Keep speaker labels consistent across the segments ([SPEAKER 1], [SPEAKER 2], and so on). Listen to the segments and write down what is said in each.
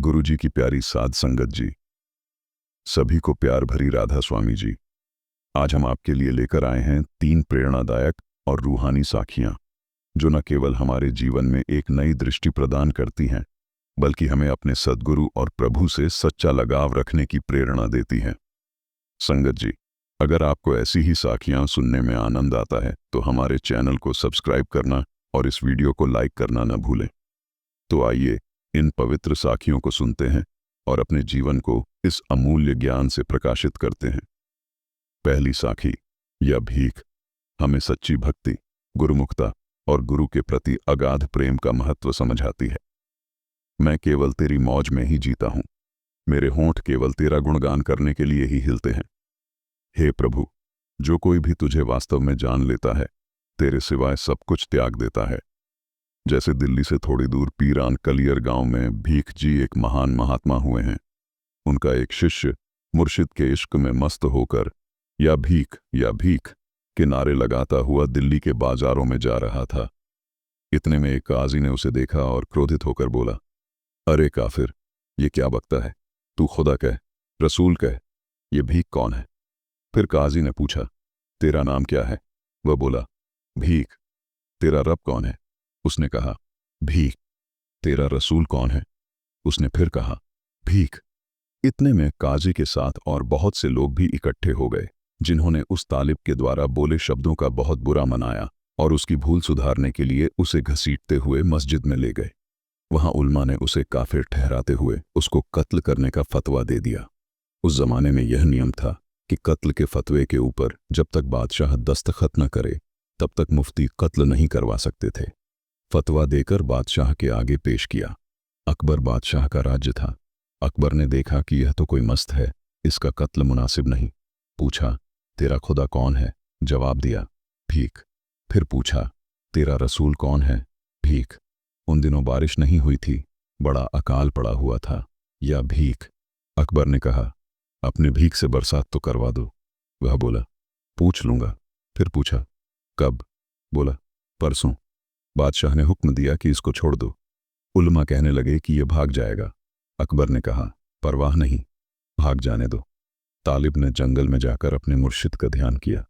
[SPEAKER 1] गुरु जी की प्यारी साध संगत जी, सभी को प्यार भरी राधा स्वामी जी। आज हम आपके लिए लेकर आए हैं 3 प्रेरणादायक और रूहानी साखियां, जो न केवल हमारे जीवन में एक नई दृष्टि प्रदान करती हैं, बल्कि हमें अपने सद्गुरु और प्रभु से सच्चा लगाव रखने की प्रेरणा देती हैं। संगत जी, अगर आपको ऐसी ही साखियां सुनने में आनंद आता है तो हमारे चैनल को सब्सक्राइब करना और इस वीडियो को लाइक करना न भूलें। तो आइए इन पवित्र साखियों को सुनते हैं और अपने जीवन को इस अमूल्य ज्ञान से प्रकाशित करते हैं। पहली साखी या भीख हमें सच्ची भक्ति, गुरुमुखता और गुरु के प्रति अगाध प्रेम का महत्व समझाती है। मैं केवल तेरी मौज में ही जीता हूं, मेरे होंठ केवल तेरा गुणगान करने के लिए ही हिलते हैं। हे प्रभु, जो कोई भी तुझे वास्तव में जान लेता है, तेरे सिवाय सब कुछ त्याग देता है। जैसे दिल्ली से थोड़ी दूर पीरान कलियर गांव में भीख जी एक महान महात्मा हुए हैं। उनका एक शिष्य मुर्शिद के इश्क में मस्त होकर या भीख के नारे लगाता हुआ दिल्ली के बाजारों में जा रहा था। इतने में एक काजी ने उसे देखा और क्रोधित होकर बोला, अरे काफिर, ये क्या बकता है? तू खुदा कह, रसूल कह, ये भीख कौन है? फिर काजी ने पूछा, तेरा नाम क्या है? वह बोला, भीख। तेरा रब कौन है? उसने कहा, भीख। तेरा रसूल कौन है? उसने फिर कहा, भीख। इतने में काजी के साथ और बहुत से लोग भी इकट्ठे हो गए, जिन्होंने उस तालिब के द्वारा बोले शब्दों का बहुत बुरा मनाया और उसकी भूल सुधारने के लिए उसे घसीटते हुए मस्जिद में ले गए। वहां उल्मा ने उसे काफिर ठहराते हुए उसको कत्ल करने का फतवा दे दिया। उस जमाने में यह नियम था कि कत्ल के फतवे के ऊपर जब तक बादशाह दस्तखत न करे तब तक मुफ्ती कत्ल नहीं करवा सकते थे। फतवा देकर बादशाह के आगे पेश किया। अकबर बादशाह का राज्य था। अकबर ने देखा कि यह तो कोई मस्त है, इसका कत्ल मुनासिब नहीं। पूछा, तेरा खुदा कौन है? जवाब दिया, भीख। फिर पूछा, तेरा रसूल कौन है? भीख। उन दिनों बारिश नहीं हुई थी, बड़ा अकाल पड़ा हुआ था, या भीख। अकबर ने कहा, अपने भीख से बरसात तो करवा दो। वह बोला, पूछ लूंगा। फिर पूछा, कब? बोला, परसों। बादशाह ने हुक्म दिया कि इसको छोड़ दो। उल्मा कहने लगे कि यह भाग जाएगा। अकबर ने कहा, परवाह नहीं, भाग जाने दो। तालिब ने जंगल में जाकर अपने मुर्शिद का ध्यान किया।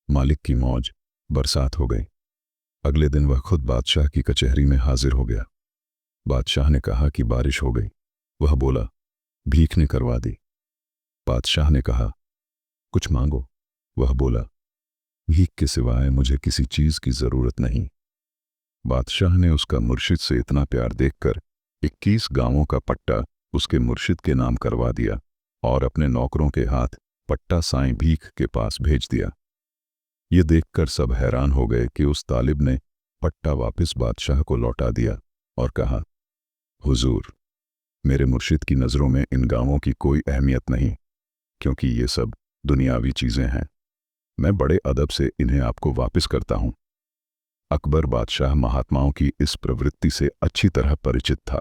[SPEAKER 1] मालिक की मौज, बरसात हो गई। अगले दिन वह खुद बादशाह की कचहरी में हाजिर हो गया। बादशाह ने कहा कि बारिश हो गई। वह बोला, भीख ने करवा दी। बादशाह ने कहा, कुछ मांगो। वह बोला, भीख के सिवाय मुझे किसी चीज की जरूरत नहीं। बादशाह ने उसका मुर्शिद से इतना प्यार देखकर 21 गांवों का पट्टा उसके मुर्शिद के नाम करवा दिया और अपने नौकरों के हाथ पट्टा साईं भीख के पास भेज दिया। ये देखकर सब हैरान हो गए कि उस तालिब ने पट्टा वापस बादशाह को लौटा दिया और कहा, हुजूर, मेरे मुर्शिद की नज़रों में इन गांवों की कोई अहमियत नहीं, क्योंकि ये सब दुनियावी चीज़ें हैं। मैं बड़े अदब से इन्हें आपको वापस करता हूं। अकबर बादशाह महात्माओं की इस प्रवृत्ति से अच्छी तरह परिचित था।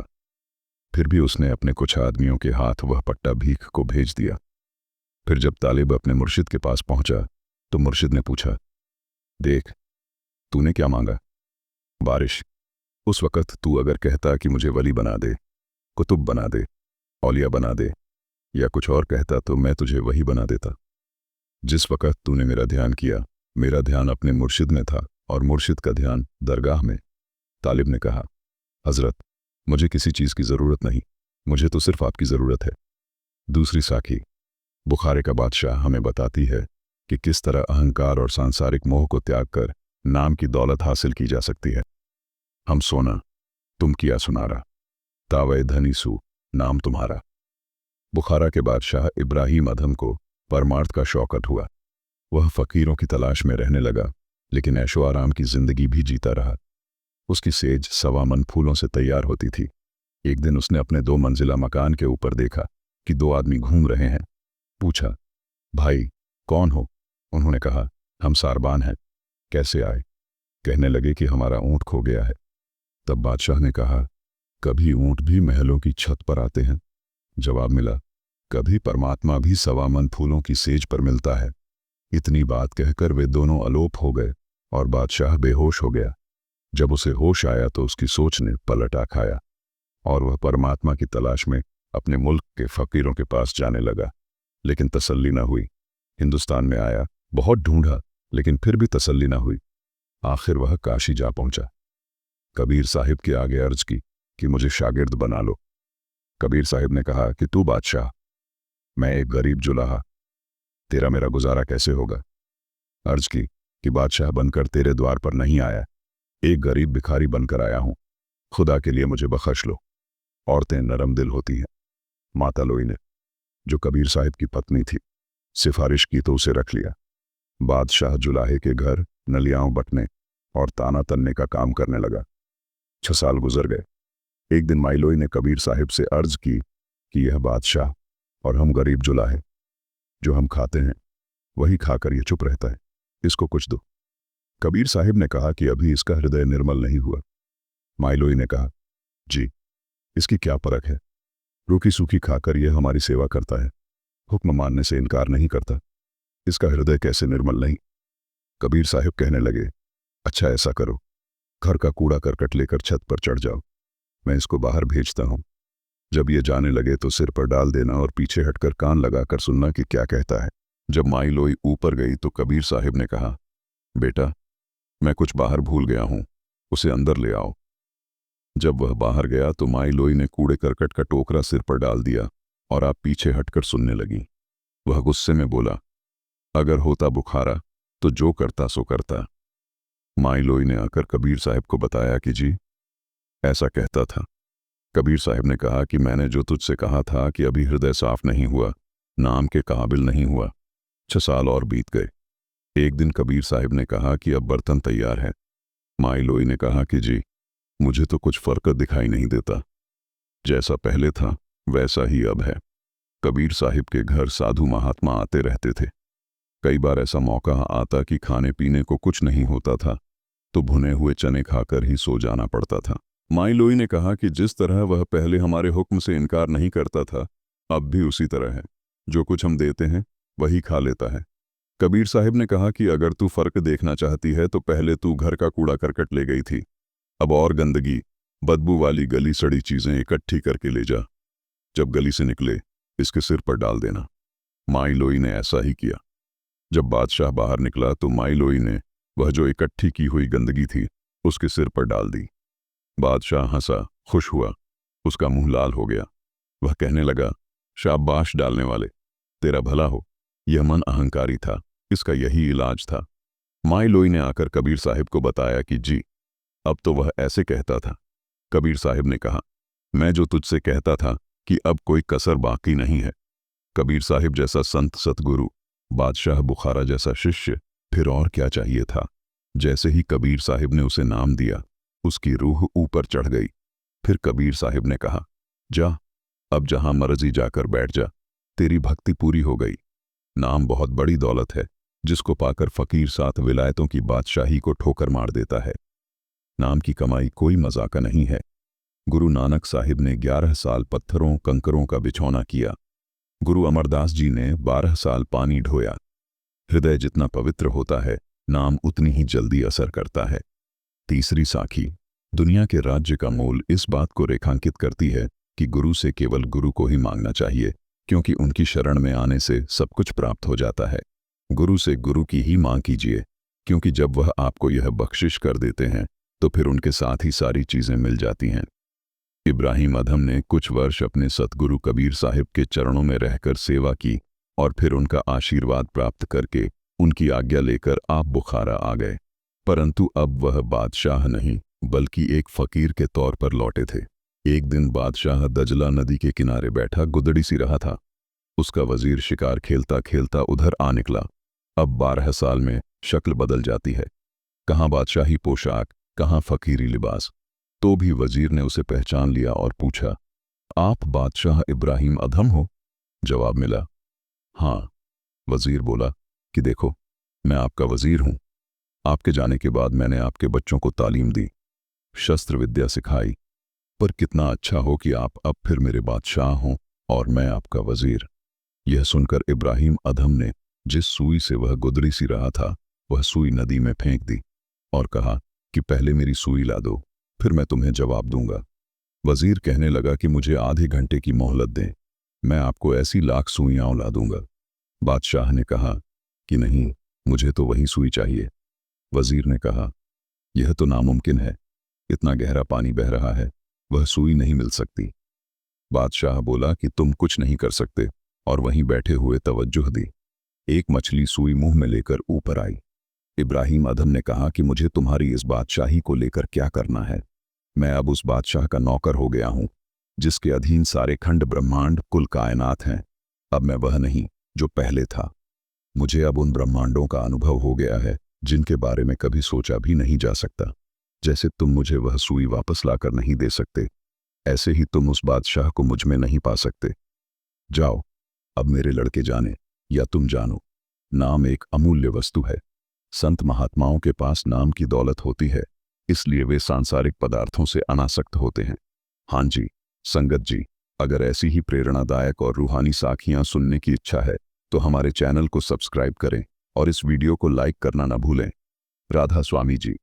[SPEAKER 1] फिर भी उसने अपने कुछ आदमियों के हाथ वह पट्टा भीख को भेज दिया। फिर जब तालिब अपने मुर्शिद के पास पहुंचा तो मुर्शिद ने पूछा, देख, तूने क्या मांगा? बारिश। उस वक़्त तू अगर कहता कि मुझे वली बना दे, कुतुब बना दे, औलिया बना दे, या कुछ और कहता तो मैं तुझे वही बना देता। जिस वक़्त तूने मेरा ध्यान किया, मेरा ध्यान अपने मुर्शिद में था और मुर्शिद का ध्यान दरगाह में। तालिब ने कहा, हजरत, मुझे किसी चीज़ की ज़रूरत नहीं, मुझे तो सिर्फ आपकी ज़रूरत है। दूसरी साखी बुखारे का बादशाह हमें बताती है कि किस तरह अहंकार और सांसारिक मोह को त्याग कर नाम की दौलत हासिल की जा सकती है। हम सोना, तुम किया सुनारा, तावे धनी सू, नाम तुम्हारा। बुखारा के बादशाह इब्राहिम अधम को परमार्थ का शौकत हुआ। वह फ़कीरों की तलाश में रहने लगा, लेकिन ऐशो आराम की जिंदगी भी जीता रहा। उसकी सेज 1.25 मन फूलों से तैयार होती थी। एक दिन उसने अपने 2 मंजिला मकान के ऊपर देखा कि 2 आदमी घूम रहे हैं। पूछा, भाई, कौन हो? उन्होंने कहा, हम सारबान हैं। कैसे आए? कहने लगे कि हमारा ऊँट खो गया है। तब बादशाह ने कहा, कभी ऊँट भी महलों की छत पर आते हैं? जवाब मिला, कभी परमात्मा भी 1.25 मन फूलों की सेज पर मिलता है। इतनी बात कहकर वे दोनों अलोप हो गए और बादशाह बेहोश हो गया। जब उसे होश आया तो उसकी सोच ने पलटा खाया और वह परमात्मा की तलाश में अपने मुल्क के फ़कीरों के पास जाने लगा, लेकिन तसल्ली न हुई। हिंदुस्तान में आया, बहुत ढूंढा, लेकिन फिर भी तसल्ली न हुई। आखिर वह काशी जा पहुंचा। कबीर साहिब के आगे अर्ज की कि मुझे शागिर्द बना लो। कबीर साहिब ने कहा कि तू बादशाह, मैं एक गरीब जुलाहा, तेरा मेरा गुजारा कैसे होगा। अर्ज की कि बादशाह बनकर तेरे द्वार पर नहीं आया, एक गरीब भिखारी बनकर आया हूं, खुदा के लिए मुझे बख्श लो। औरतें नरम दिल होती हैं। माता लोई ने, जो कबीर साहिब की पत्नी थी, सिफारिश की तो उसे रख लिया। बादशाह जुलाहे के घर नलियाओं बटने और ताना तनने का काम करने लगा। 6 साल गुजर गए। एक दिन माइलोई ने कबीर साहिब से अर्ज की कि यह बादशाह और हम गरीब जुलाहे, जो हम खाते हैं वही खाकर यह चुप रहता है, इसको कुछ दो। कबीर साहिब ने कहा कि अभी इसका हृदय निर्मल नहीं हुआ। माइलोई ने कहा, जी, इसकी क्या परख है, रूखी सूखी खाकर यह हमारी सेवा करता है, हुक्म मानने से इनकार नहीं करता, इसका हृदय कैसे निर्मल नहीं। कबीर साहिब कहने लगे, अच्छा ऐसा करो, घर का कूड़ा करकट लेकर छत पर चढ़ जाओ, मैं इसको बाहर भेजता हूं। जब ये जाने लगे तो सिर पर डाल देना और पीछे हटकर कान लगाकर सुनना कि क्या कहता है। जब माई लोई ऊपर गई तो कबीर साहिब ने कहा, बेटा, मैं कुछ बाहर भूल गया हूं, उसे अंदर ले आओ। जब वह बाहर गया तो माई लोई ने कूड़े करकट का टोकरा सिर पर डाल दिया और आप पीछे हटकर सुनने लगी। वह गुस्से में बोला, अगर होता बुखारा तो जो करता सो करता। माई लोई ने आकर कबीर साहिब को बताया कि जी, ऐसा कहता था। कबीर साहिब ने कहा कि मैंने जो तुझसे कहा था कि अभी हृदय साफ नहीं हुआ, नाम के काबिल नहीं हुआ। 6 साल और बीत गए। एक दिन कबीर साहिब ने कहा कि अब बर्तन तैयार है। माई लोई ने कहा कि जी, मुझे तो कुछ फर्क दिखाई नहीं देता, जैसा पहले था वैसा ही अब है। कबीर साहिब के घर साधु महात्मा आते रहते थे। कई बार ऐसा मौका आता कि खाने पीने को कुछ नहीं होता था तो भुने हुए चने खाकर ही सो जाना पड़ता था। माई लोई ने कहा कि जिस तरह वह पहले हमारे हुक्म से इनकार नहीं करता था, अब भी उसी तरह है, जो कुछ हम देते हैं वही खा लेता है। कबीर साहिब ने कहा कि अगर तू फर्क देखना चाहती है तो पहले तू घर का कूड़ा करकट ले गई थी, अब और गंदगी, बदबू वाली गली सड़ी चीजें इकट्ठी करके ले जा। जब गली से निकले इसके सिर पर डाल देना। माई लोई ने ऐसा ही किया। जब बादशाह बाहर निकला तो माई लोई ने वह जो इकट्ठी की हुई गंदगी थी उसके सिर पर डाल दी। बादशाह हंसा, खुश हुआ, उसका मुंह लाल हो गया। वह कहने लगा, शाबाश डालने वाले, तेरा भला हो, यह मन अहंकारी था, इसका यही इलाज था। माई लोई ने आकर कबीर साहिब को बताया कि जी, अब तो वह ऐसे कहता था। कबीर साहिब ने कहा, मैं जो तुझसे कहता था कि अब कोई कसर बाकी नहीं है। कबीर साहिब जैसा संत सतगुरु, बादशाह बुखारा जैसा शिष्य, फिर और क्या चाहिए था। जैसे ही कबीर साहिब ने उसे नाम दिया, उसकी रूह ऊपर चढ़ गई। फिर कबीर साहिब ने कहा, जा, अब जहां मर्जी जाकर बैठ जा, तेरी भक्ति पूरी हो गई। नाम बहुत बड़ी दौलत है, जिसको पाकर फकीर 7 विलायतों की बादशाही को ठोकर मार देता है। नाम की कमाई कोई मजाक नहीं है। गुरु नानक साहिब ने 11 साल पत्थरों कंकरों का बिछौना किया। गुरु अमरदास जी ने 12 साल पानी ढोया। हृदय जितना पवित्र होता है, नाम उतनी ही जल्दी असर करता है। तीसरी साखी दुनिया के राज्य का मोल इस बात को रेखांकित करती है कि गुरु से केवल गुरु को ही मांगना चाहिए, क्योंकि उनकी शरण में आने से सब कुछ प्राप्त हो जाता है। गुरु से गुरु की ही मांग कीजिए, क्योंकि जब वह आपको यह बख्शिश कर देते हैं तो फिर उनके साथ ही सारी चीजें मिल जाती हैं। इब्राहिम अधम ने कुछ वर्ष अपने सतगुरु कबीर साहिब के चरणों में रहकर सेवा की और फिर उनका आशीर्वाद प्राप्त करके उनकी आज्ञा लेकर आप बुखारा आ गए। परंतु अब वह बादशाह नहीं बल्कि एक फकीर के तौर पर लौटे थे। एक दिन बादशाह दजला नदी के किनारे बैठा गुदड़ी सी रहा था। उसका वजीर शिकार खेलता खेलता उधर आ निकला। अब 12 साल में शक्ल बदल जाती है, कहाँ बादशाही पोशाक, कहाँ फकीरी लिबास। तो भी वजीर ने उसे पहचान लिया और पूछा, आप बादशाह इब्राहिम अधम हो? जवाब मिला, हाँ। वजीर बोला कि देखो, मैं आपका वजीर हूं। आपके जाने के बाद मैंने आपके बच्चों को तालीम दी, शस्त्र विद्या सिखाई, पर कितना अच्छा हो कि आप अब फिर मेरे बादशाह हों और मैं आपका वजीर। यह सुनकर इब्राहिम अधम ने जिस सुई से वह गुदड़ी सी रहा था वह सुई नदी में फेंक दी और कहा कि पहले मेरी सुई ला दो, फिर मैं तुम्हें जवाब दूंगा। वजीर कहने लगा कि मुझे आधे घंटे की मोहलत दें, मैं आपको ऐसी लाख सुइयां उला दूंगा। बादशाह ने कहा कि नहीं, मुझे तो वही सुई चाहिए। वजीर ने कहा, यह तो नामुमकिन है, इतना गहरा पानी बह रहा है, वह सुई नहीं मिल सकती। बादशाह बोला कि तुम कुछ नहीं कर सकते, और वहीं बैठे हुए तवज्जुह दी। एक मछली सुई मुंह में लेकर ऊपर आई। इब्राहिम अदम ने कहा कि मुझे तुम्हारी इस बादशाही को लेकर क्या करना है। मैं अब उस बादशाह का नौकर हो गया हूं, जिसके अधीन सारे खंड ब्रह्मांड कुल कायनात हैं। अब मैं वह नहीं जो पहले था। मुझे अब उन ब्रह्मांडों का अनुभव हो गया है जिनके बारे में कभी सोचा भी नहीं जा सकता। जैसे तुम मुझे वह सुई वापस लाकर नहीं दे सकते, ऐसे ही तुम उस बादशाह को मुझ में नहीं पा सकते। जाओ, अब मेरे लड़के जाने या तुम जानो, नाम एक अमूल्य वस्तु है। संत महात्माओं के पास नाम की दौलत होती है, इसलिए वे सांसारिक पदार्थों से अनासक्त होते हैं। हाँ जी, संगत जी, अगर ऐसी ही प्रेरणादायक और रूहानी साखियां सुनने की इच्छा है तो हमारे चैनल को सब्सक्राइब करें और इस वीडियो को लाइक करना न भूलें। राधा स्वामी जी।